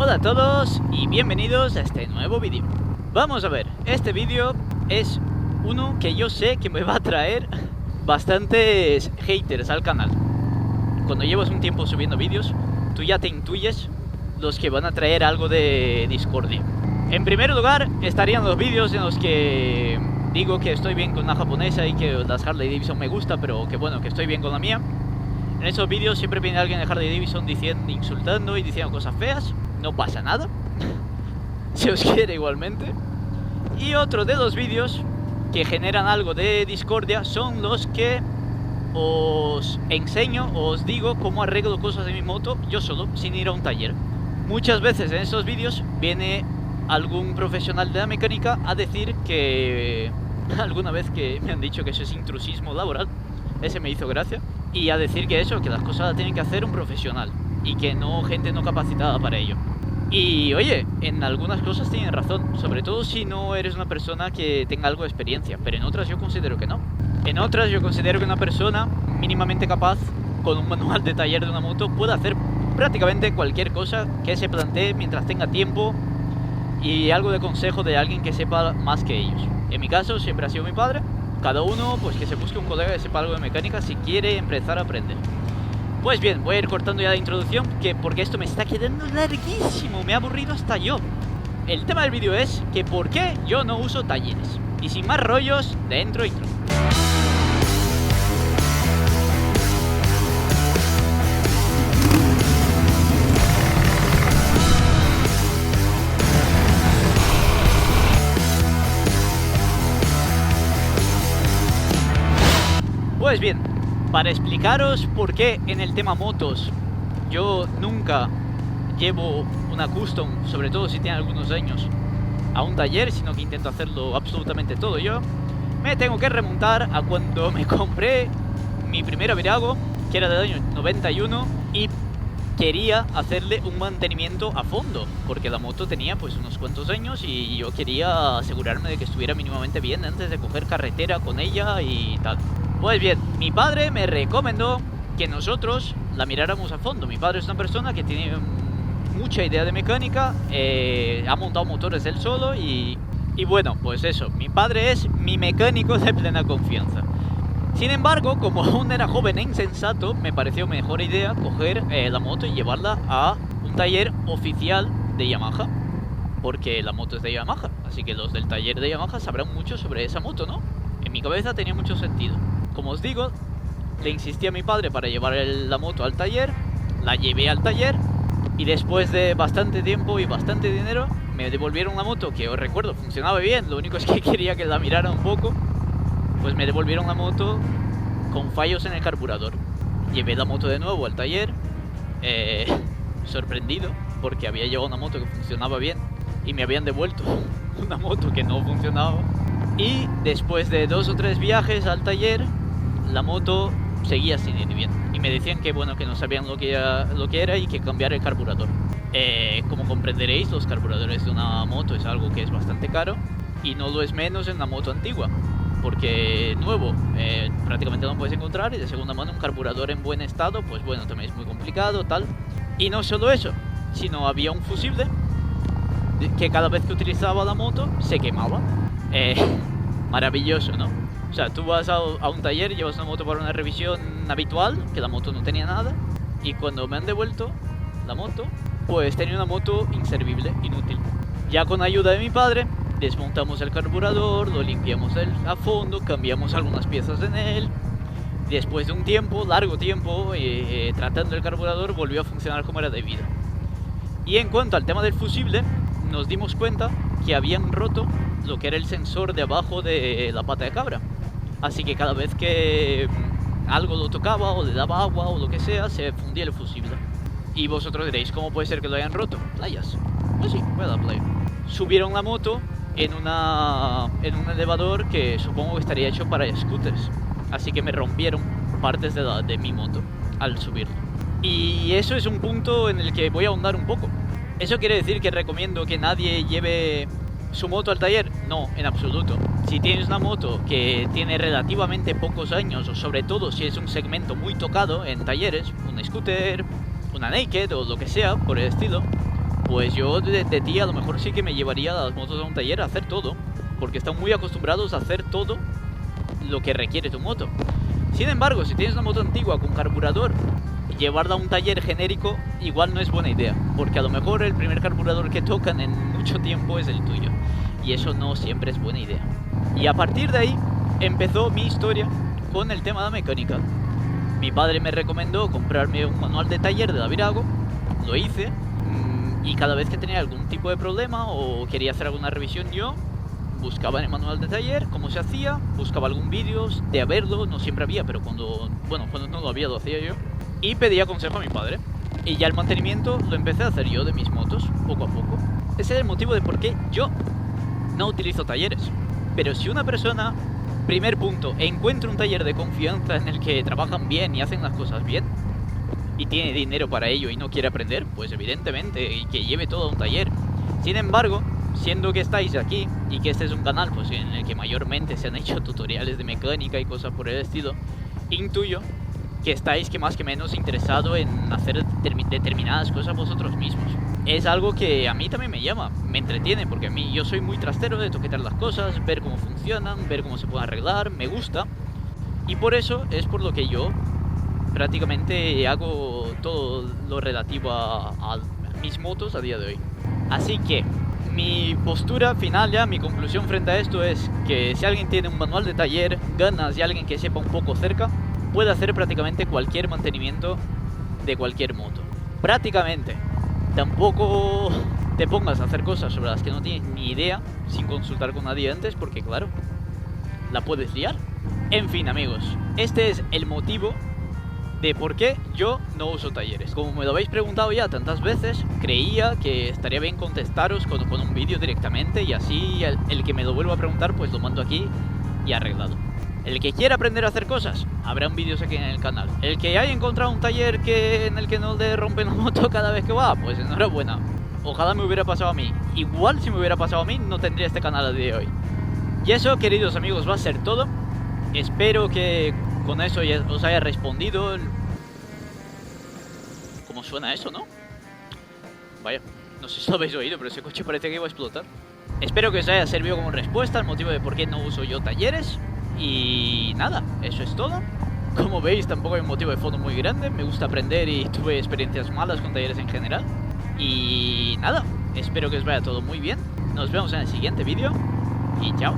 Hola a todos y bienvenidos a este nuevo vídeo. Vamos a ver, este vídeo es uno que yo sé que me va a traer bastantes haters al canal. Cuando llevas un tiempo subiendo vídeos, tú ya te intuyes los que van a traer algo de discordia. En primer lugar, estarían los vídeos en los que digo que estoy bien con la japonesa y que las Harley Davidson me gusta, pero que bueno, que estoy bien con la mía. En esos vídeos siempre viene alguien de Harley Davidson diciendo, insultando y diciendo cosas feas. No pasa nada. Se os quiere igualmente. Y otro de los vídeos que generan algo de discordia son los que os enseño o os digo cómo arreglo cosas de mi moto yo solo, sin ir a un taller. Muchas veces en esos vídeos viene algún profesional de la mecánica a decir que alguna vez que me han dicho que eso es intrusismo laboral, ese me hizo gracia, y a decir que eso, que las cosas las tienen que hacer un profesional y que no gente no capacitada para ello. Y oye, en algunas cosas tienen razón, sobre todo si no eres una persona que tenga algo de experiencia, pero en otras yo considero que no. En otras yo considero que una persona mínimamente capaz con un manual de taller de una moto puede hacer prácticamente cualquier cosa que se plantee mientras tenga tiempo y algo de consejo de alguien que sepa más que ellos. En mi caso siempre ha sido mi padre. Cada uno pues que se busque un colega que sepa algo de mecánica si quiere empezar a aprender. Pues bien, voy a ir cortando ya la introducción porque esto me está quedando larguísimo, me ha aburrido hasta yo. El tema del vídeo es que por qué yo no uso talleres. Y sin más rollos, dentro intro. Pues bien, para explicaros por qué en el tema motos yo nunca llevo una custom, sobre todo si tiene algunos años, a un taller, sino que intento hacerlo absolutamente todo yo, me tengo que remontar a cuando me compré mi primera Virago, que era del año 91, y quería hacerle un mantenimiento a fondo, porque la moto tenía pues unos cuantos años y yo quería asegurarme de que estuviera mínimamente bien antes de coger carretera con ella y tal. Pues bien, mi padre me recomendó que nosotros la miráramos a fondo. Mi padre es una persona que tiene mucha idea de mecánica, ha montado motores él solo y bueno, pues eso, mi padre es mi mecánico de plena confianza. Sin embargo, como aún era joven e insensato, me pareció mejor idea coger la moto y llevarla a un taller oficial de Yamaha, porque la moto es de Yamaha, así que los del taller de Yamaha sabrán mucho sobre esa moto, ¿no? En mi cabeza tenía mucho sentido. Como os digo, le insistí a mi padre para llevar la moto al taller, la llevé al taller y después de bastante tiempo y bastante dinero me devolvieron la moto, que os recuerdo funcionaba bien, lo único es que quería que la mirara un poco. Pues me devolvieron la moto con fallos en el carburador. Llevé la moto de nuevo al taller, sorprendido porque había llevado una moto que funcionaba bien y me habían devuelto una moto que no funcionaba. Y después de 2 o 3 viajes al taller, la moto seguía sin ir bien. Y me decían que bueno, que no sabían lo que era y que cambiar el carburador. Como comprenderéis, los carburadores de una moto es algo que es bastante caro y no lo es menos en la moto antigua. Porque nuevo prácticamente no puedes encontrar, y de segunda mano un carburador en buen estado, pues bueno, también es muy complicado, tal. Y no solo eso, sino había un fusible que cada vez que utilizaba la moto se quemaba. Maravilloso, ¿no? O sea, tú vas a un taller, llevas una moto para una revisión habitual, que la moto no tenía nada, y cuando me han devuelto la moto, pues tenía una moto inservible, inútil. Ya con ayuda de mi padre desmontamos el carburador, lo limpiamos a fondo, cambiamos algunas piezas en él. Después de un tiempo, largo tiempo, tratando el carburador, volvió a funcionar como era debido. Y en cuanto al tema del fusible, nos dimos cuenta que habían roto lo que era el sensor de abajo de la pata de cabra. Así que cada vez que algo lo tocaba o le daba agua o lo que sea, se fundía el fusible. Y vosotros diréis, ¿cómo puede ser que lo hayan roto? Playas. Pues sí, fue a la playa. Subieron la moto en un elevador que supongo que estaría hecho para scooters, así que me rompieron partes de mi moto al subirlo. Y eso es un punto en el que voy a ahondar un poco. ¿Eso quiere decir que recomiendo que nadie lleve su moto al taller? No, en absoluto. Si tienes una moto que tiene relativamente pocos años, o sobre todo si es un segmento muy tocado en talleres, un scooter, una naked o lo que sea por el estilo, pues yo de ti a lo mejor sí que me llevaría las motos a un taller a hacer todo, porque están muy acostumbrados a hacer todo lo que requiere tu moto. Sin embargo, si tienes una moto antigua con carburador, llevarla a un taller genérico igual no es buena idea, porque a lo mejor el primer carburador que tocan en mucho tiempo es el tuyo, y eso no siempre es buena idea. Y a partir de ahí empezó mi historia con el tema de la mecánica. Mi padre me recomendó comprarme un manual de taller de la Virago, lo hice, y cada vez que tenía algún tipo de problema o quería hacer alguna revisión yo buscaba en el manual de taller cómo se hacía, buscaba algún vídeo de verlo, no siempre había, pero cuando no lo había lo hacía yo, y pedía consejo a mi padre. Y ya el mantenimiento lo empecé a hacer yo de mis motos, poco a poco. Ese es el motivo de por qué yo no utilizo talleres. Pero si una persona, primer punto, encuentra un taller de confianza en el que trabajan bien y hacen las cosas bien, y tiene dinero para ello y no quiere aprender, pues evidentemente, y que lleve todo a un taller. Sin embargo, siendo que estáis aquí y que este es un canal pues en el que mayormente se han hecho tutoriales de mecánica y cosas por el estilo, intuyo que estáis que más que menos interesado en hacer determinadas cosas vosotros mismos. Es algo que a mí también me llama, me entretiene, porque a mí yo soy muy trastero de toquetear las cosas, ver cómo funcionan, ver cómo se pueden arreglar, me gusta, y por eso es por lo que yo prácticamente hago todo lo relativo a mis motos a día de hoy. Así que mi postura final ya, mi conclusión frente a esto es que si alguien tiene un manual de taller, ganas y alguien que sepa un poco cerca, puede hacer prácticamente cualquier mantenimiento de cualquier moto. Prácticamente. Tampoco te pongas a hacer cosas sobre las que no tienes ni idea sin consultar con nadie antes, porque claro, la puedes liar. En fin, amigos, este es el motivo de por qué yo no uso talleres. Como me lo habéis preguntado ya tantas veces, creía que estaría bien contestaros con un vídeo directamente, y así el que me lo vuelva a preguntar pues lo mando aquí y arreglado. El que quiera aprender a hacer cosas, habrá un vídeo aquí en el canal. El que haya encontrado un taller en el que no le rompen la moto cada vez que va, pues enhorabuena. Ojalá me hubiera pasado a mí. Igual si me hubiera pasado a mí no tendría este canal a día de hoy. Y eso, queridos amigos, va a ser todo. Espero que con eso ya os haya respondido. ¿Cómo suena eso, no? Vaya, no sé si lo habéis oído, pero ese coche parece que iba a explotar. Espero que os haya servido como respuesta al motivo de por qué no uso yo talleres. Y nada, eso es todo. Como veis, tampoco hay un motivo de fondo muy grande. Me gusta aprender y tuve experiencias malas con talleres en general. Y nada, espero que os vaya todo muy bien. Nos vemos en el siguiente vídeo y chao.